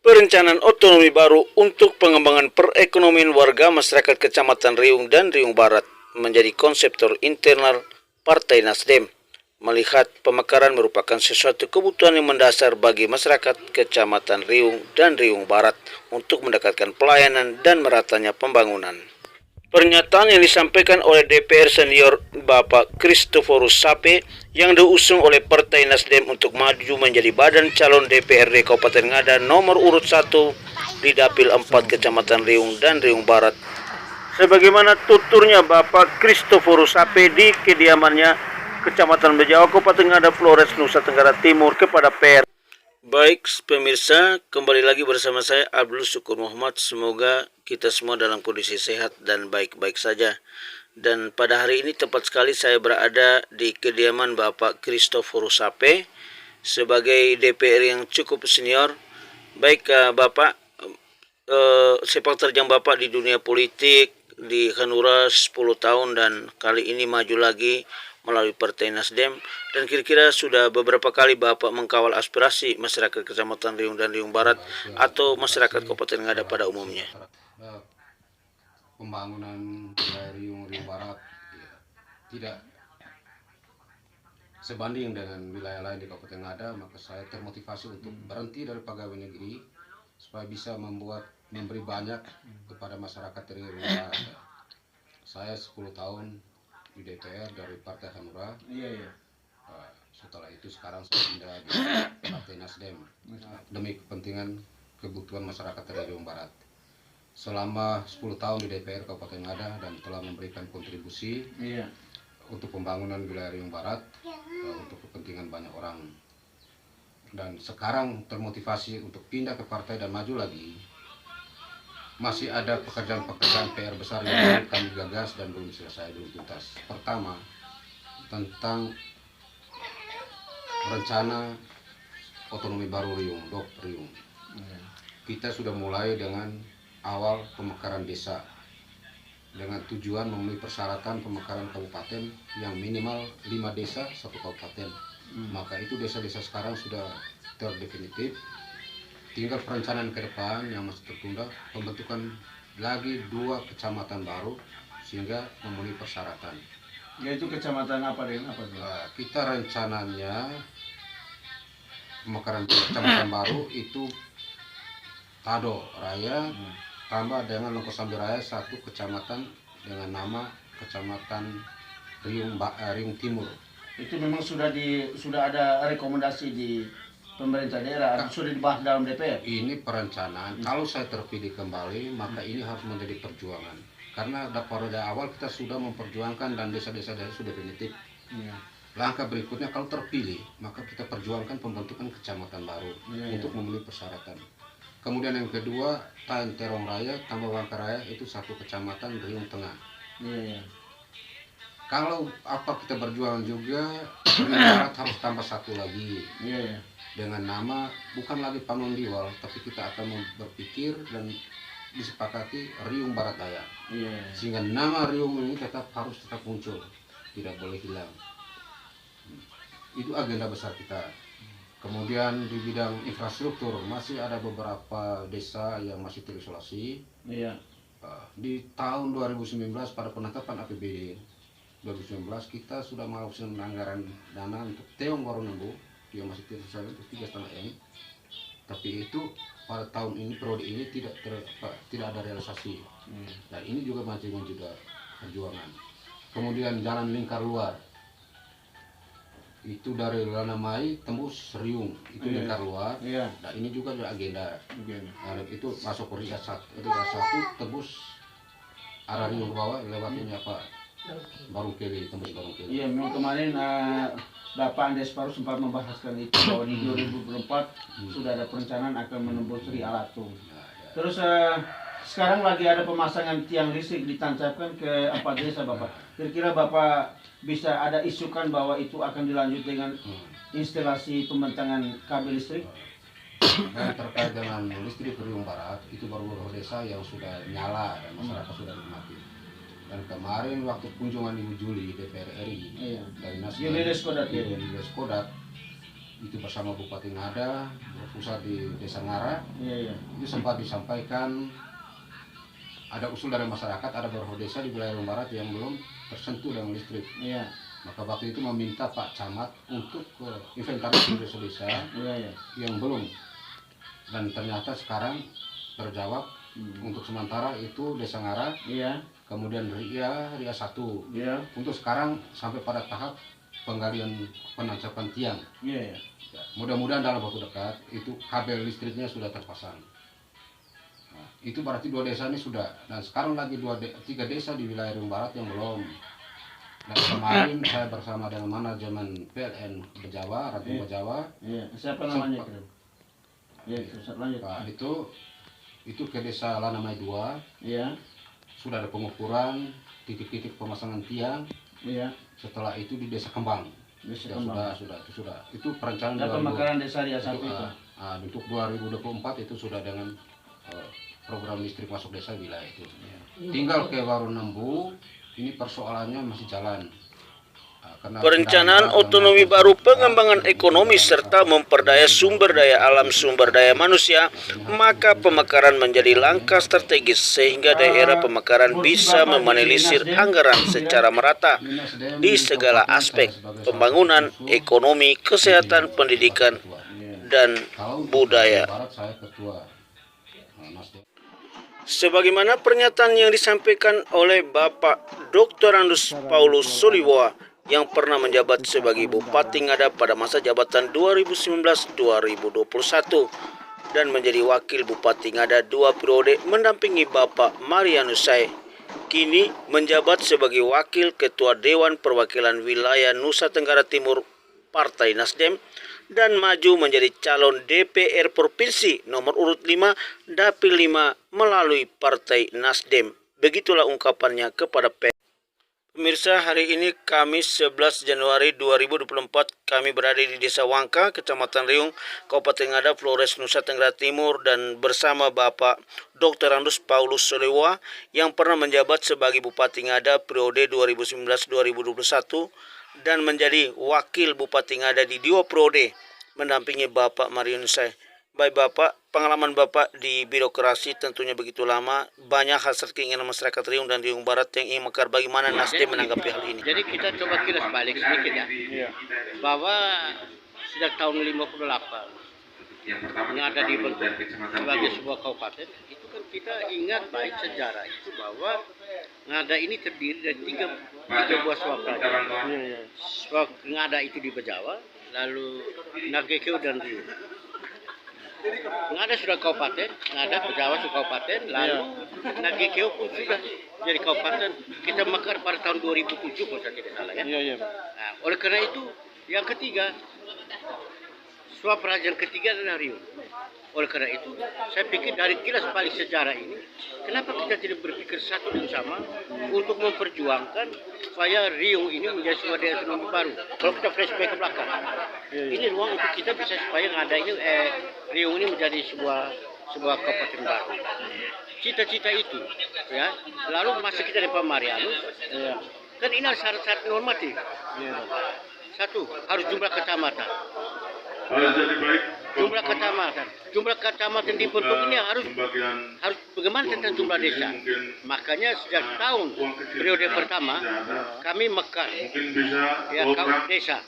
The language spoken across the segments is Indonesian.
Perencanaan otonomi baru untuk pengembangan perekonomian warga masyarakat Kecamatan Riung dan Riung Barat menjadi konseptor internal Partai Nasdem, melihat pemekaran merupakan sesuatu kebutuhan yang mendasar bagi masyarakat Kecamatan Riung dan Riung Barat untuk mendekatkan pelayanan dan meratanya pembangunan. Pernyataan yang disampaikan oleh DPR senior Bapak Christoforus Sape yang diusung oleh Partai Nasdem untuk maju menjadi badan calon DPRD Kabupaten Ngada nomor urut 1 di Dapil 4 Kecamatan Riung dan Riung Barat. Sebagaimana tuturnya Bapak Christoforus Sape di kediamannya Kecamatan Bejawa, Kabupaten Ngada, Flores, Nusa Tenggara Timur kepada PR. Baik pemirsa, kembali lagi bersama saya Abdul Syukur Muhammad. Semoga kita semua dalam kondisi sehat dan baik-baik saja. Dan pada hari ini tepat sekali saya berada di kediaman Bapak Christoforus Sape sebagai DPR yang cukup senior. Baik Bapak, sepak terjang Bapak di dunia politik di Hanura 10 tahun dan kali ini maju lagi melalui Partai Nasdem, dan kira-kira sudah beberapa kali Bapak mengkawal aspirasi masyarakat Kecamatan Riung dan Riung Barat atau masyarakat Kabupaten Ngada pada umumnya. Pembangunan dari Riung Barat tidak sebanding dengan wilayah lain di Kabupaten Ngada, maka saya termotivasi untuk berhenti dari pegawai negeri supaya bisa memberi banyak kepada masyarakat dari Riung Barat. Saya 10 tahun di DPR dari Partai Hanura. Setelah itu sekarang saya pindah di Partai Nasdem demi kepentingan kebutuhan masyarakat dari Riung Barat. Selama 10 tahun di DPR Kabupaten Ngada dan telah memberikan kontribusi untuk pembangunan wilayah Riung Barat untuk kepentingan banyak orang. Dan sekarang termotivasi untuk pindah ke partai dan maju lagi. Masih ada pekerjaan-pekerjaan PR besar yang kami gagas dan belum selesai, belum tuntas. Pertama, tentang rencana otonomi baru Riung, DOP Riung. Kita sudah mulai dengan awal pemekaran desa dengan tujuan memenuhi persyaratan pemekaran kabupaten yang minimal 5 desa 1 kabupaten. Maka itu desa-desa sekarang sudah terdefinitif. Tinggal perencanaan ke depan yang masih tertunda, pembentukan lagi 2 kecamatan baru sehingga memenuhi persyaratan. Yaitu kecamatan apa dengan apa? Kita rencananya pemekaran kecamatan baru itu Tado Raya tambah dengan Lengkosambi Raya 1 kecamatan dengan nama Kecamatan Riung Timur. Itu memang sudah ada rekomendasi di pemerintah daerah, sudah dibahas dalam DPR. Ini perencanaan. Kalau saya terpilih kembali, maka ini harus menjadi perjuangan. Karena pada awal kita sudah memperjuangkan dan desa-desa sudah definitif. Langkah berikutnya kalau terpilih, maka kita perjuangkan pembentukan kecamatan baru untuk memenuhi persyaratan. Kemudian yang kedua, Taen Terong Raya, tambah Wangka Raya itu 1 kecamatan Riung Tengah. Kalau kita berjuang juga, Riung Barat harus tambah 1 lagi. Dengan nama bukan lagi Panggung Diwal, tapi kita akan berpikir dan disepakati Riung Barat Daya. Sehingga nama Riung ini harus tetap muncul, tidak boleh hilang. Itu agenda besar kita. Kemudian di bidang infrastruktur masih ada beberapa desa yang masih terisolasi. Di tahun 2019 pada penetapan APBD 2019 kita sudah melakukan anggaran dana untuk Teong Waronebo yang masih terisolasi untuk 3,5 M. Tapi itu pada tahun ini, periode ini tidak ada realisasi. Dan ini juga masih juga perjuangan. Kemudian jalan lingkar luar itu dari Lanamai tembus Riung, itu lingkar luar. Nah ini juga ada agenda. Nah, itu masuk ke Riga 1 tembus arah Riung ke bawah lewatnya Barungkeli, tembus Barungkeli. Iya, memang kemarin Bapak Andes Paru sempat membahaskan itu bahwa di 2024 sudah ada perencanaan akan menembus Ri Alatung. Terus sekarang lagi ada pemasangan tiang listrik ditancapkan ke 4 desa Bapak. Kira-kira Bapak bisa ada isukan bahwa itu akan dilanjut dengan instalasi pembentangan kabel listrik? Dan terkait dengan listrik Riung Barat, itu baru beberapa desa yang sudah nyala dan masyarakat sudah nikmati. Dan kemarin waktu kunjungan Ibu Juli DPR RI dari Nasdem, Juli Leskodat Juli Leskodat itu bersama Bupati Ngada berpusat di Desa Ngara, itu sempat disampaikan ada usul dari masyarakat, ada beberapa desa di wilayah Riung Barat yang belum tersentuh dengan listrik. Maka waktu itu meminta Pak Camat untuk inventaris desa-desa yang belum, dan ternyata sekarang terjawab. Untuk sementara itu Desa Ngara, kemudian Ria 1. Untuk sekarang sampai pada tahap penggalian penancapan tiang. Mudah-mudahan dalam waktu dekat itu kabel listriknya sudah terpasang. Nah, itu berarti 2 desa ini sudah, dan sekarang lagi 3 desa di wilayah Riung Barat yang belum. Dan kemarin saya bersama dengan manajemen PLN Bejawa, Ranting Bejawa. Siapa namanya? Pak, itu ke desa Lanamai 2, sudah ada pengukuran titik-titik pemasangan tiang. Setelah itu di Desa Kembang, sudah. Itu perencanaan pemekaran desa Ria 1 itu. Untuk 2024 itu sudah dengan program listrik masuk desa wilayah itu. Tinggal ke Waru Nembu, ini persoalannya masih jalan. Perencanaan otonomi baru pengembangan ekonomi serta memperdaya sumber daya alam sumber daya manusia, maka pemekaran menjadi langkah strategis sehingga daerah pemekaran bisa memonelisir anggaran secara merata di segala aspek pembangunan ekonomi, kesehatan, pendidikan, dan budaya. Sebagaimana pernyataan yang disampaikan oleh Bapak Dr. Andus Paulus Soliboa yang pernah menjabat sebagai Bupati Ngada pada masa jabatan 2019-2021 dan menjadi Wakil Bupati Ngada 2 periode mendampingi Bapak Marianus Sai. Kini menjabat sebagai Wakil Ketua Dewan Perwakilan Wilayah Nusa Tenggara Timur Partai Nasdem dan maju menjadi calon DPR Provinsi nomor urut 5 Dapil 5 melalui Partai Nasdem. Begitulah ungkapannya kepada Pemirsa, hari ini Kamis 11 Januari 2024, kami berada di Desa Wangka, Kecamatan Riung, Kabupaten Ngada, Flores, Nusa Tenggara Timur, dan bersama Bapak Dr. Andus Paulus Soliboa yang pernah menjabat sebagai Bupati Ngada periode 2019-2021 dan menjadi Wakil Bupati Ngada di 2 periode mendampingi Bapak Marianus Sai. Baik Bapak, pengalaman Bapak di birokrasi tentunya begitu lama, banyak hasrat keinginan masyarakat Riung dan Riung Barat yang ingin mekar. Bagaimana Nasdem menanggapi hal ini? Jadi kita coba kilas balik sedikit ya, bahwa sejak tahun 58 Ngada dibentuk sebagai sebuah kabupaten, itu kan kita ingat baik sejarah itu bahwa Ngada ini terdiri dari tiga buah swapra. Ngada itu di Bejawa, lalu Nagekeo dan Riung. Ngada sudah kabupaten, Ngada Bejawa sudah kabupaten, lalu Nagekeo pun sudah jadi kabupaten. Kita mekar pada tahun 2007 kalau saya tidak salah ya. Nah, oleh karena itu yang ketiga, swapra yang ketiga adalah Riung. Oleh karena itu, saya pikir dari kilas balik sejarah ini, kenapa kita tidak berpikir satu dan sama untuk memperjuangkan supaya Riung ini menjadi sebuah daerah ekonomi baru. Kalau kita flashback ke belakang, ini ruang untuk kita bisa supaya Ngada ini, Riung ini menjadi sebuah kabupaten baru. Cita-cita itu, ya. Lalu masa kita di Pak Marianus, kan ini ada syarat-syarat normatif. Satu, harus jumlah kecamatan. Jumlah kecamatan dibentuk ini harus bagaimana tentang jumlah desa. Makanya sejak tahun periode pertama kami mekar ya desa.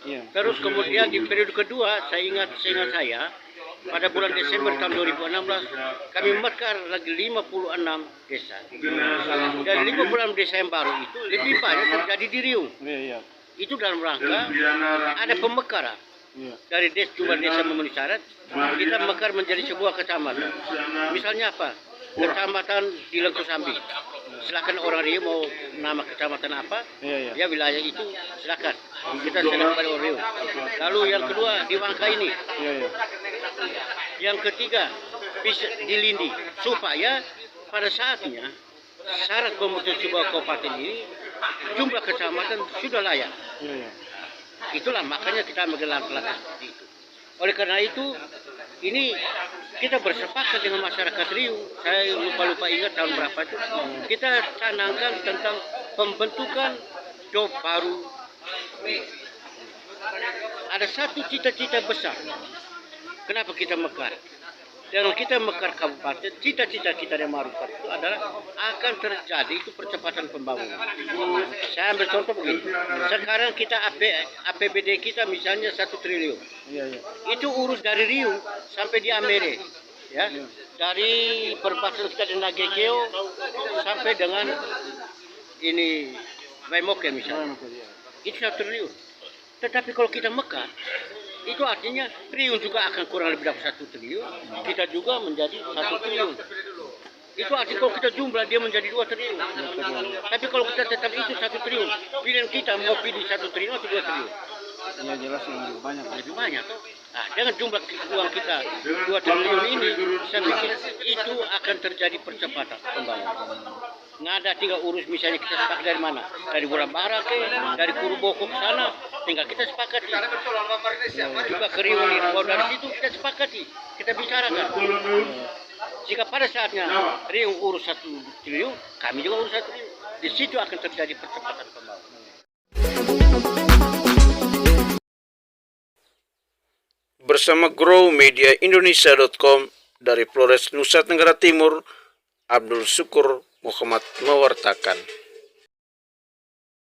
Terus kemudian di periode kedua saya ingat pada bulan Desember tahun 2016 kami mekar lagi 56 desa. Dan 56 desa yang baru itu lebih banyak terjadi di Riung. Itu dalam rangka ada pemekaran. Dari jumlah desa memenuhi syarat, kita mekar menjadi sebuah kecamatan. Misalnya apa? Kecamatan di Lengkosambi. Silakan orang Riung mau nama kecamatan apa, ya wilayah itu silakan. Kita serahkan pada orang Riung. Lalu yang kedua di Wangka ini. Yang ketiga bisa di Lindi supaya pada saatnya syarat pembentukan sebuah kabupaten ini jumlah kecamatan sudah layak. Itulah makanya kita menggelar langkah seperti itu. Oleh karena itu, ini kita bersepakat dengan masyarakat Riung. Saya lupa ingat tahun berapa itu. Kita canangkan tentang pembentukan job baru. Ada satu cita-cita besar. Kenapa kita mekar? Dan kita mekar kabupaten, cita-cita kita yang Marufat itu adalah akan terjadi itu percepatan pembangunan. Saya ambil contoh begini. Sekarang kita APBD kita misalnya 1 triliun. Itu urus dari Riung sampai di Amere. Ya. Dari perbatasan kita dengan Nagekeo sampai dengan ini Baimoke misalnya. Itu 1 triliun. Tetapi kalau kita mekar, itu artinya Riung juga akan kurang lebih dari 1 triliun. Kita juga menjadi 1 triliun. Itu artinya kalau kita jumlah dia menjadi 2 triliun. Tapi kalau kita tetap itu 1 triliun, pilihan kita mau pilih 1 triliun atau 2 triliun? Ya jelas yang lebih banyak. Lebih banyak. Nah, dengan jumlah uang kita 2 triliun ini, saya pikir itu akan terjadi percepatan pembangunan. Nggak ada tinggal urus misalnya kita sepakat dari mana? Dari Burabara ke, dari Kuruboko ke sana, tinggal kita sepakati. Juga ke Riung ini, kalau dari situ kita sepakati, kita bicarakan. Jika pada saatnya Riung urus 1 triliun, kami juga urus 1 triliun. Di situ akan terjadi percepatan pembangunan. Bersama growmediaindonesia.com dari Flores, Nusa Tenggara Timur, Abdul Syukur Muhammad mewartakan.